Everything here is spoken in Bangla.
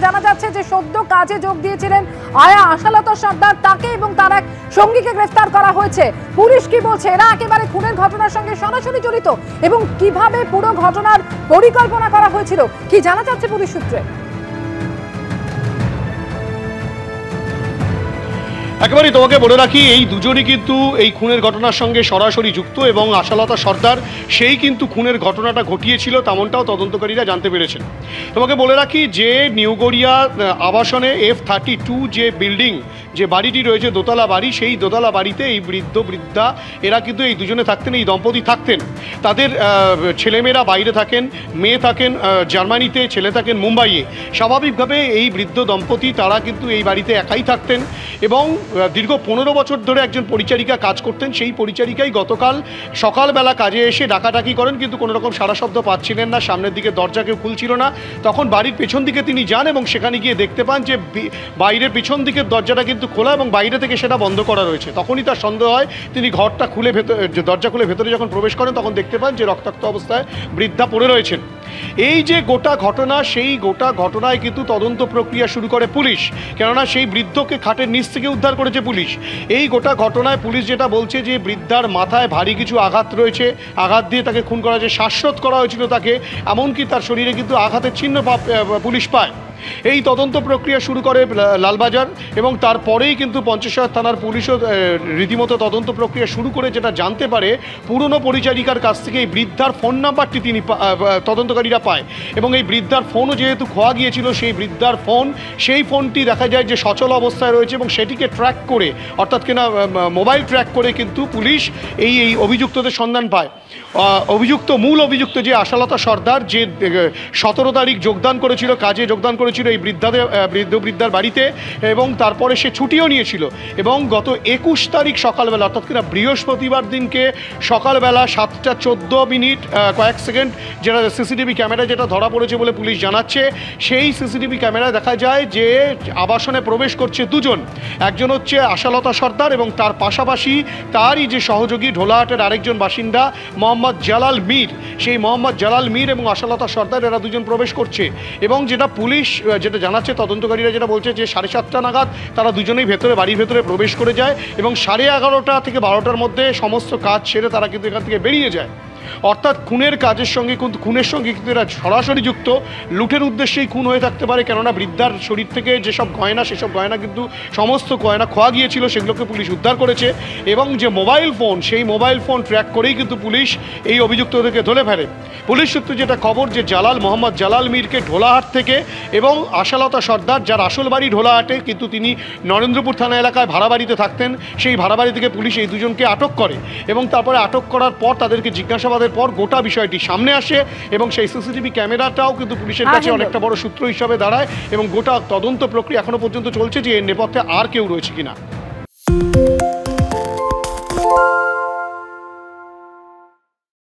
জানা যাচ্ছে যে সদ্য কাজে যোগ দিয়েছিলেন আয়া আশালতা সর্দার, তাকে এবং তার এক সঙ্গীকে গ্রেফতার করা হয়েছে। পুলিশ কি বলছে, এরা একেবারে খুনের ঘটনার সঙ্গে সরাসরি জড়িত এবং কিভাবে পুরো ঘটনার পরিকল্পনা করা হয়েছিল কি জানা যাচ্ছে পুলিশ সূত্রে? একেবারেই তোমাকে বলে রাখি, এই দুজনই কিন্তু এই খুনের ঘটনার সঙ্গে সরাসরি যুক্ত এবং আশালতা সর্দার সেই কিন্তু খুনের ঘটনাটা ঘটিয়েছিল, তেমনটাও তদন্তকারীরা জানতে পেরেছেন। তোমাকে বলে রাখি যে নিউ গড়িয়া আবাসনে F32 যে বিল্ডিং, যে বাড়িটি রয়েছে দোতলা বাড়ি, সেই দোতলা বাড়িতে এই বৃদ্ধা এরা কিন্তু এই দুজনে থাকতেন, এই দম্পতি থাকতেন। তাদের ছেলেমেয়েরা বাইরে থাকেন, মেয়ে থাকেন জার্মানিতে, ছেলে থাকেন মুম্বাইয়ে। স্বাভাবিকভাবে এই বৃদ্ধ দম্পতি তারা কিন্তু এই বাড়িতে একাই থাকতেন এবং দীর্ঘ 15 বছর ধরে একজন পরিচারিকা কাজ করতেন। সেই পরিচারিকাই গতকাল সকালবেলা কাজে এসে ডাকাডাকি করেন, কিন্তু কোনো রকম সারা শব্দ পাচ্ছিলেন না, সামনের দিকে দরজা কেউ খুলছিল না। তখন বাড়ির পেছন দিকে তিনি যান এবং সেখানে গিয়ে দেখতে পান যে বাইরের পেছন দিকের দরজাটা কিন্তু খোলা এবং বাইরে থেকে সেটা বন্ধ করা রয়েছে। তখনই তার সন্দেহ হয়, তিনি ঘরটা খুলে দরজা খুলে ভেতরে যখন প্রবেশ করেন তখন দেখতে পান যে রক্তাক্ত অবস্থায় বৃদ্ধা পড়ে রয়েছেন। এই যে গোটা ঘটনা, সেই গোটা ঘটনায় কিন্তু তদন্ত প্রক্রিয়া শুরু করে পুলিশ, কেননা সেই বৃদ্ধকে খাটের নিচ থেকে উদ্ধার করেছে পুলিশ। এই গোটা ঘটনায় পুলিশ যেটা বলছে যে বৃদ্ধার মাথায় ভারী কিছু আঘাত রয়েছে, আঘাত দিয়ে তাকে খুন করা হয়েছে, শ্বাসরোধ করা হয়েছিল তাকে, এমনকি তার শরীরে কিন্তু আঘাতের চিহ্ন পুলিশ পায়। এই তদন্ত প্রক্রিয়া শুরু করে লালবাজার এবং তারপরেই কিন্তু পঞ্চশহর থানার পুলিশও রীতিমতো তদন্ত প্রক্রিয়া শুরু করে যেটা জানতে পারে পুরনো পরিচারিকার কাছ থেকে এই বৃদ্ধার ফোন নাম্বারটি তিনি তদন্তকারীরা পায় এবং এই বৃদ্ধার ফোনও যেহেতু খোয়া গিয়েছিল, সেই বৃদ্ধার সেই ফোনটি দেখা যায় যে সচল অবস্থায় রয়েছে এবং সেটিকে ট্র্যাক করে, অর্থাৎ কিনা মোবাইল ট্র্যাক করে কিন্তু পুলিশ এই অভিযুক্তদের সন্ধান পায়। মূল অভিযুক্ত যে আশালতা সর্দার, যে 17 তারিখ কাজে যোগদান করেছিল এই বৃদ্ধার বাড়িতে এবং তারপরে সে ছুটিও নিয়েছিল এবং গত 21 তারিখ সকালবেলা, অর্থাৎ কিনা বৃহস্পতিবার দিনকে সকালবেলা 7:14 কয়েক সেকেন্ড যেটা সিসিটিভি ক্যামেরা যেটা ধরা পড়েছে বলে পুলিশ জানাচ্ছে, সেই সিসিটিভি ক্যামেরায় দেখা যায় যে আবাসনে প্রবেশ করছে দুজন। একজন হচ্ছে আশালতা সর্দার এবং তার পাশাপাশি তারই যে সহযোগী ঢোলাহাটের আরেকজন বাসিন্দা মোহাম্মদ জালাল মীর, সেই মোহাম্মদ জালাল মীর এবং আশালতা সর্দার এরা দুজন প্রবেশ করছে এবং যেটা পুলিশ যেটা জানাচ্ছে, তদন্তকারীরা যেটা বলছে যে 7:30 নাগাদ তারা দুজনেই বাড়ির ভেতরে প্রবেশ করে যায় এবং 11:30 থেকে 12টার মধ্যে সমস্ত কাজ সেরে তারা কিন্তু এখান থেকে বেরিয়ে যায়। অর্থাৎ খুনের সঙ্গে কিন্তু এরা সরাসরি যুক্ত। লুটের উদ্দেশ্যেই খুন হয়ে থাকতে পারে, কেননা বৃদ্ধার শরীর থেকে যেসব গয়না, সেসব গয়না কিন্তু সমস্ত গয়না খোয়া গিয়েছিল, সেগুলোকে পুলিশ উদ্ধার করেছে এবং যে মোবাইল ফোন, সেই মোবাইল ফোন ট্র্যাক করেই কিন্তু পুলিশ এই অভিযুক্তদেরকে ধরে ফেলে। পুলিশ সূত্রে যেটা খবর যে মোহাম্মদ জালাল মীরকে ঢোলাহাট থেকে এবং আশালতা সর্দার, যার আসল বাড়ি ঢোলাহাটে কিন্তু তিনি নরেন্দ্রপুর থানা এলাকায় ভাড়া বাড়িতে থাকতেন, সেই ভাড়া বাড়ি থেকে পুলিশ এই দুজনকে আটক করে এবং তারপরে আটক করার পর তাদেরকে জিজ্ঞাসাবাদের পর গোটা বিষয়টি সামনে আসে এবং সেই সিসিটিভি ক্যামেরাটাও কিন্তু পুলিশের কাছে অনেকটা বড় সূত্র হিসাবে দাঁড়ায় এবং গোটা তদন্ত প্রক্রিয়া এখনো পর্যন্ত চলছে যে এর নেপথ্যে আর কেউ রয়েছে কিনা।